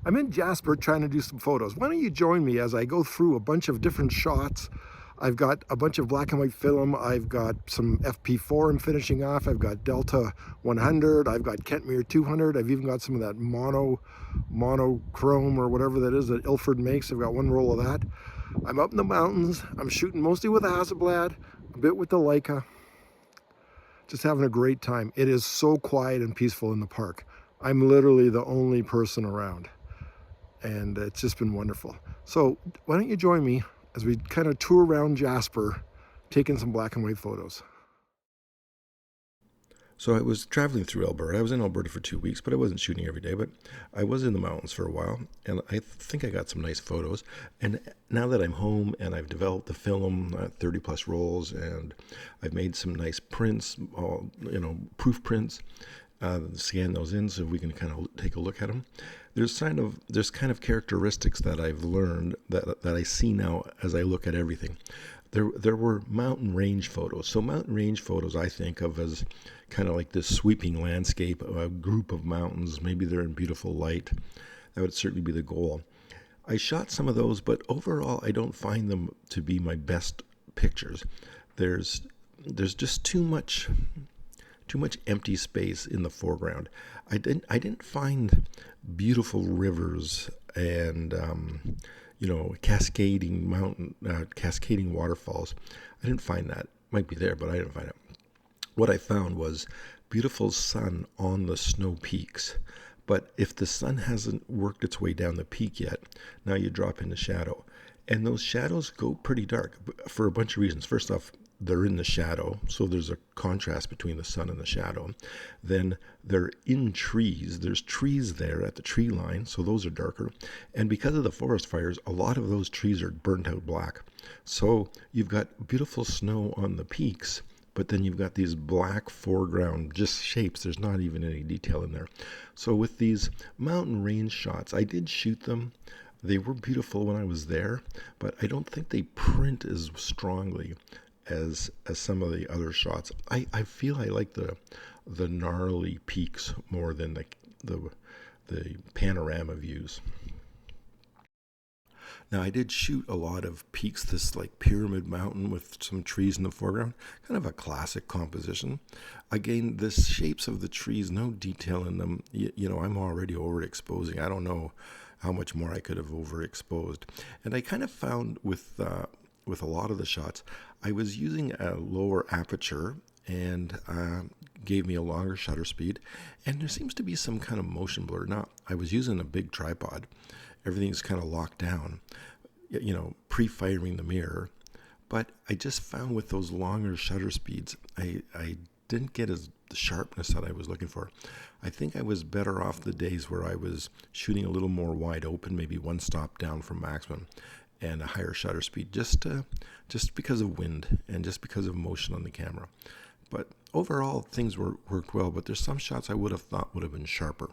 I'm in Jasper trying to do some photos. Why don't you join me as I go through a bunch of different shots. I've got a bunch of black and white film. I've got some FP4 I'm finishing off. I've got Delta 100. I've got Kentmere 200. I've even got some of that monochrome or whatever that is that Ilford makes. I've got one roll of that. I'm up in the mountains. I'm shooting mostly with a Hasselblad, a bit with the Leica. Just having a great time. It is so quiet and peaceful in the park. I'm literally the only person around, and it's just been wonderful. So why don't you join me as we kind of tour around Jasper, taking some black and white photos. So I was traveling through Alberta. I was in Alberta for 2 weeks, but I wasn't shooting every day. But I was in the mountains for a while, and I think I got some nice photos. And now that I'm home and I've developed the film, 30 plus rolls, and I've made some nice prints, proof prints, scan those in so we can kind of take a look at them. There's kind of characteristics that I've learned that I see now as I look at everything. There were mountain range photos. So mountain range photos I think of as kind of like this sweeping landscape of a group of mountains. Maybe they're in beautiful light. That would certainly be the goal. I shot some of those, but overall I don't find them to be my best pictures. There's just too much empty space in the foreground. I didn't find beautiful rivers and cascading waterfalls. I didn't find that. Might be there, but I didn't find it. What I found was beautiful sun on the snow peaks. But if the sun hasn't worked its way down the peak yet, now you drop into shadow. And those shadows go pretty dark for a bunch of reasons. First off, they're in the shadow, so there's a contrast between the sun and the shadow. Then they're in trees. There's trees there at the tree line, so those are darker. And because of the forest fires, a lot of those trees are burnt out black. So you've got beautiful snow on the peaks, but then you've got these black foreground just shapes. There's not even any detail in there. So with these mountain range shots, I did shoot them. They were beautiful when I was there, but I don't think they print as strongly as some of the other shots. I feel I like the gnarly peaks more than the panorama views. Now I did shoot a lot of peaks, this like pyramid mountain with some trees in the foreground, kind of a classic composition. Again, the shapes of the trees, no detail in them. I'm already overexposing. I don't know how much more I could have overexposed. And I kind of found with a lot of the shots, I was using a lower aperture and gave me a longer shutter speed, and there seems to be some kind of motion blur. Now, I was using a big tripod. Everything's kind of locked down, pre-firing the mirror, but I just found with those longer shutter speeds, I didn't get the sharpness that I was looking for. I think I was better off the days where I was shooting a little more wide open, maybe one stop down from maximum, and a higher shutter speed, just because of wind and just because of motion on the camera. But overall, things worked well, but there's some shots I would have thought would have been sharper.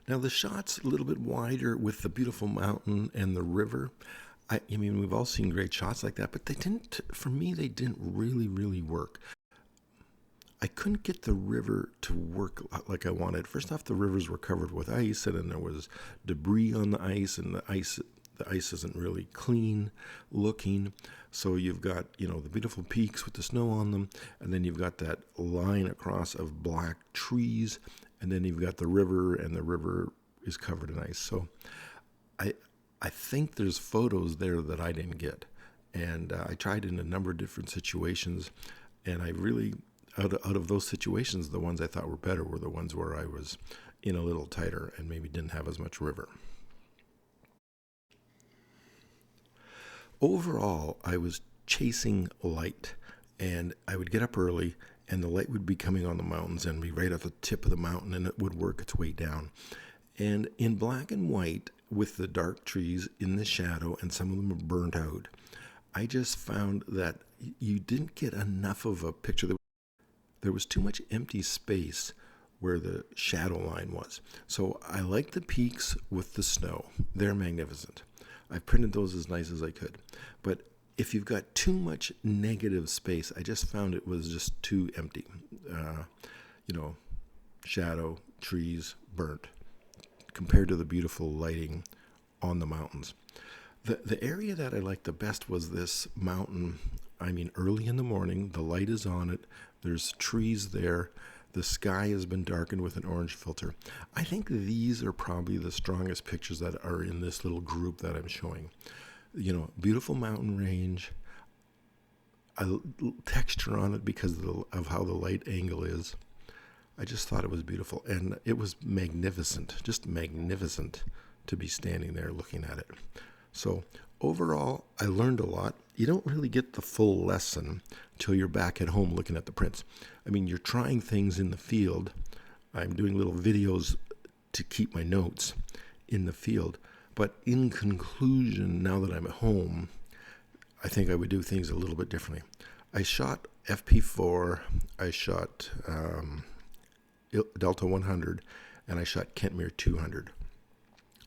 Now the shots a little bit wider with the beautiful mountain and the river. I mean, we've all seen great shots like that, but they didn't really, really work. I couldn't get the river to work like I wanted. First off, the rivers were covered with ice, and then there was debris on the ice, and the ice isn't really clean looking. So you've got, the beautiful peaks with the snow on them, and then you've got that line across of black trees, and then you've got the river, and the river is covered in ice. So I think there's photos there that I didn't get, and I tried in a number of different situations, and I really, out of those situations, the ones I thought were better were the ones where I was in a little tighter and maybe didn't have as much river. Overall, I was chasing light, and I would get up early, and the light would be coming on the mountains and be right at the tip of the mountain, and it would work its way down. And in black and white, with the dark trees in the shadow, and some of them were burnt out, I just found that you didn't get enough of a picture. There was too much empty space where the shadow line was. So I like the peaks with the snow. They're magnificent. I printed those as nice as I could. But if you've got too much negative space, I just found it was just too empty. Shadow, trees burnt compared to the beautiful lighting on the mountains. The area that I liked the best was this mountain. I mean, early in the morning, the light is on it. There's trees there. The sky has been darkened with an orange filter. I think these are probably the strongest pictures that are in this little group that I'm showing. You know, beautiful mountain range, a texture on it because of how the light angle is. I just thought it was beautiful, and it was magnificent, just magnificent to be standing there looking at it. So overall, I learned a lot. You don't really get the full lesson till you're back at home looking at the prints. I mean, you're trying things in the field. I'm doing little videos to keep my notes in the field. But in conclusion, now that I'm at home, I think I would do things a little bit differently. I shot FP4, I shot Delta 100, and I shot Kentmere 200.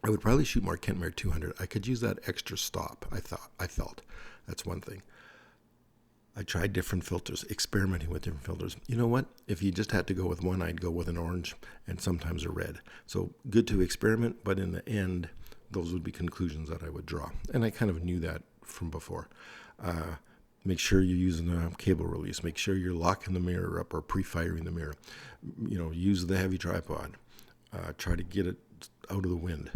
I would probably shoot more Kentmere 200. I could use that extra stop, I felt. That's one thing. I tried different filters, experimenting with different filters. You know what? If you just had to go with one, I'd go with an orange and sometimes a red. So good to experiment, but in the end, those would be conclusions that I would draw. And I kind of knew that from before. Make sure you're using a cable release. Make sure you're locking the mirror up or pre-firing the mirror. You know, use the heavy tripod. Try to get it out of the wind.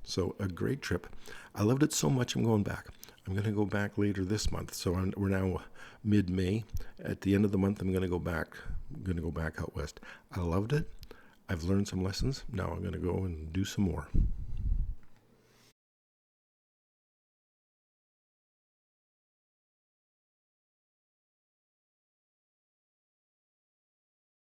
So a great trip. I loved it so much I'm going back. I'm going to go back later this month. So we're now mid-May. At the end of the month, I'm going to go back. I'm going to go back out west. I loved it. I've learned some lessons. Now I'm going to go and do some more.